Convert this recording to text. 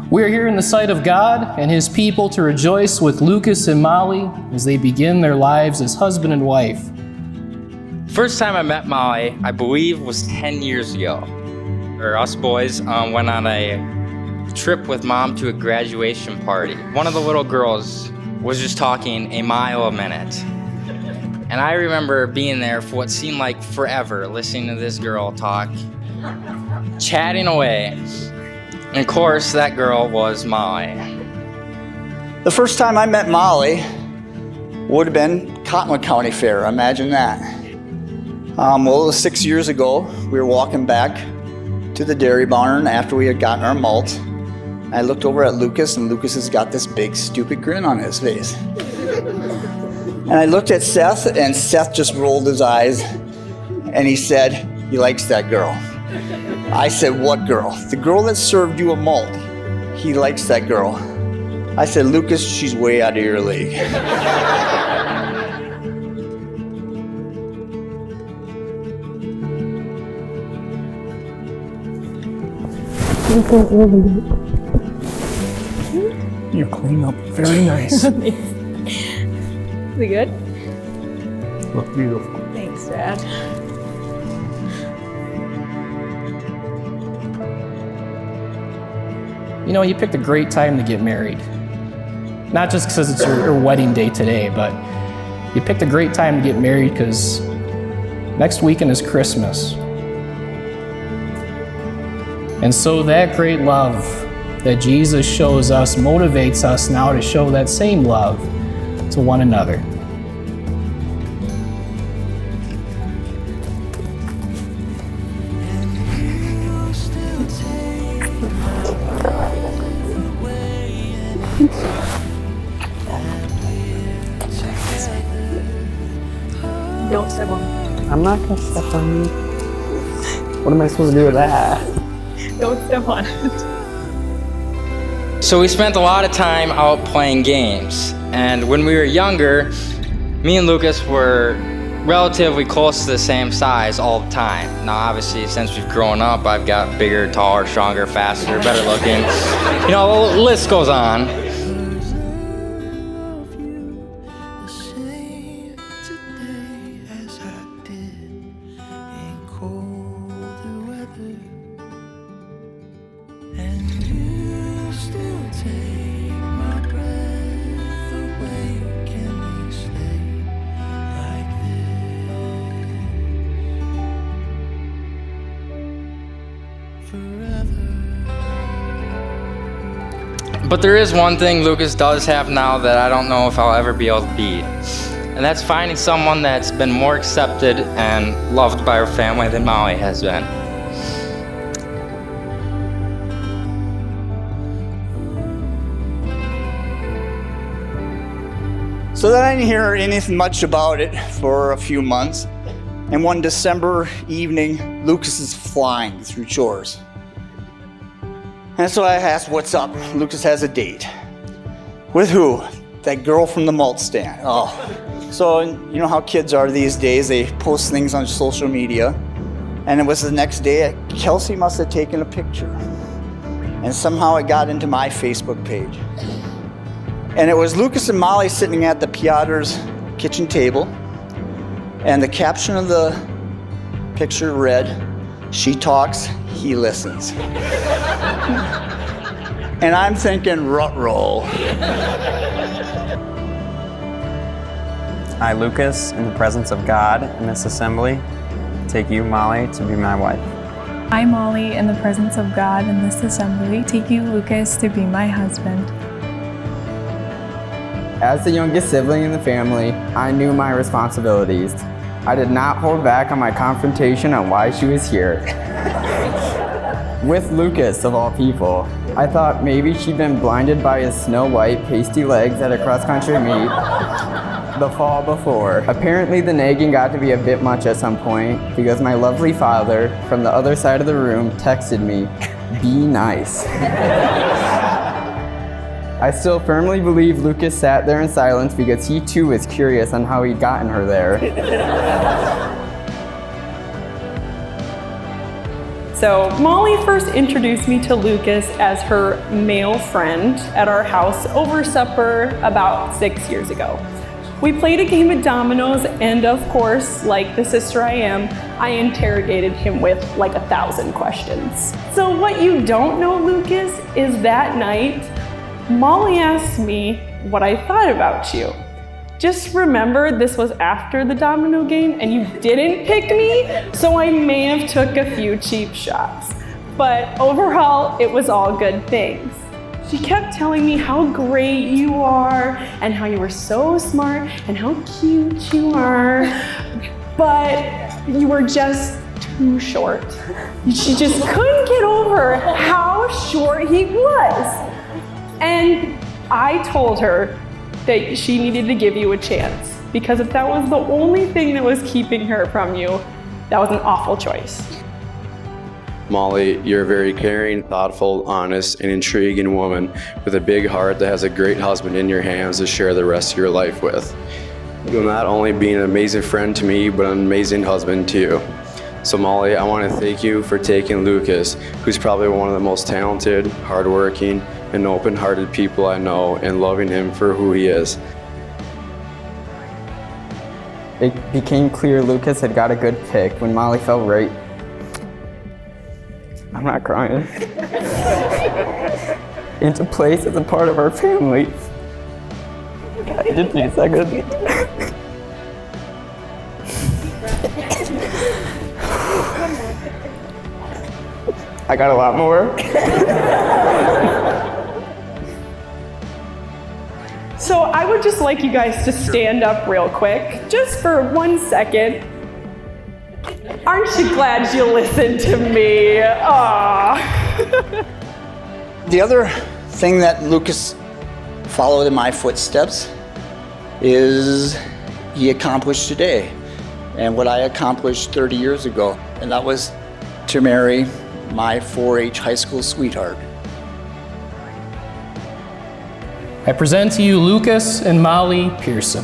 We are here in the sight of God and His people to rejoice with Lukas and Molly as they begin their lives as husband and wife. First time I met Molly, I believe, was 10 years ago. Us boys went on a trip with Mom to a graduation party. One of the little girls was just talking a mile a minute. And I remember being there for what seemed like forever, listening to this girl talk, chatting away. And of course, that girl was Molly. The first time I met Molly would have been Cottonwood County Fair. Imagine that. Well, it was 6 years ago. We were walking back to the dairy barn after we had gotten our malt. I looked over at Lukas, and Lukas has got this big, stupid grin on his face. And I looked at Seth, and Seth just rolled his eyes, and he said, "He likes that girl." I said, "What girl?" "The girl that served you a malt. He likes that girl." I said, "Lukas, she's way out of your league." You clean up very nice. Is it good? Look beautiful. Thanks, Dad. You know, you picked a great time to get married. Not just because it's your wedding day today, but you picked a great time to get married because next weekend is Christmas. And so that great love that Jesus shows us motivates us now to show that same love to one another. Don't step on it. I'm not gonna step on you. What am I supposed to do with that? Don't step on it. So we spent a lot of time out playing games. And when we were younger, me and Lukas were relatively close to the same size all the time. Now, obviously, since we've grown up, I've got bigger, taller, stronger, faster, better looking. You know, the list goes on. But there is one thing Lukas does have now that I don't know if I'll ever be able to beat. And that's finding someone that's been more accepted and loved by her family than Molly has been. So then I didn't hear anything much about it for a few months. And one December evening, Lukas is flying through chores. And so I asked, "What's up?" Lukas has a date. With who? That girl from the malt stand. Oh. So you know how kids are these days. They post things on social media. And it was the next day, Kelsey must have taken a picture. And somehow it got into my Facebook page. And it was Lukas and Molly sitting at the Piotr's kitchen table. And the caption of the picture read, "She talks, he listens." And I'm thinking, rut-roll. I, Lukas, in the presence of God in this assembly, take you, Molly, to be my wife. I, Molly, in the presence of God in this assembly, take you, Lukas, to be my husband. As the youngest sibling in the family, I knew my responsibilities. I did not hold back on my confrontation on why she was here. With Lukas, of all people. I thought maybe she'd been blinded by his snow-white, pasty legs at a cross-country meet the fall before. Apparently the nagging got to be a bit much at some point because my lovely father, from the other side of the room, texted me, "Be nice." I still firmly believe Lukas sat there in silence because he too was curious on how he'd gotten her there. So Molly first introduced me to Lucas as her male friend at our house over supper about 6 years ago. We played a game of dominoes, and of course, like the sister I am, I interrogated him with like 1,000 questions. So what you don't know, Lucas, is that night, Molly asked me what I thought about you. Just remember, this was after the domino game and you didn't pick me, so I may have took a few cheap shots. But overall, it was all good things. She kept telling me how great you are and how you were so smart and how cute you are, but you were just too short. She just couldn't get over how short he was. And I told her that she needed to give you a chance, because if that was the only thing that was keeping her from you, that was an awful choice. Molly, you're a very caring, thoughtful, honest, and intriguing woman with a big heart that has a great husband in your hands to share the rest of your life with. You'll not only be an amazing friend to me, but an amazing husband to you. So Molly, I want to thank you for taking Lucas, who's probably one of the most talented, hardworking, and open-hearted people I know, and loving him for who he is. It became clear Lucas had got a good pick when Molly fell right. I'm not crying. Into place as a part of our family. Just a second. I got a lot more. So I would just like you guys to stand up real quick, just for 1 second. Aren't you glad you listened to me? Aww. The other thing that Lucas followed in my footsteps is he accomplished today, and what I accomplished 30 years ago, and that was to marry my 4-H high school sweetheart. I present to you Lucas and Molly Pearson.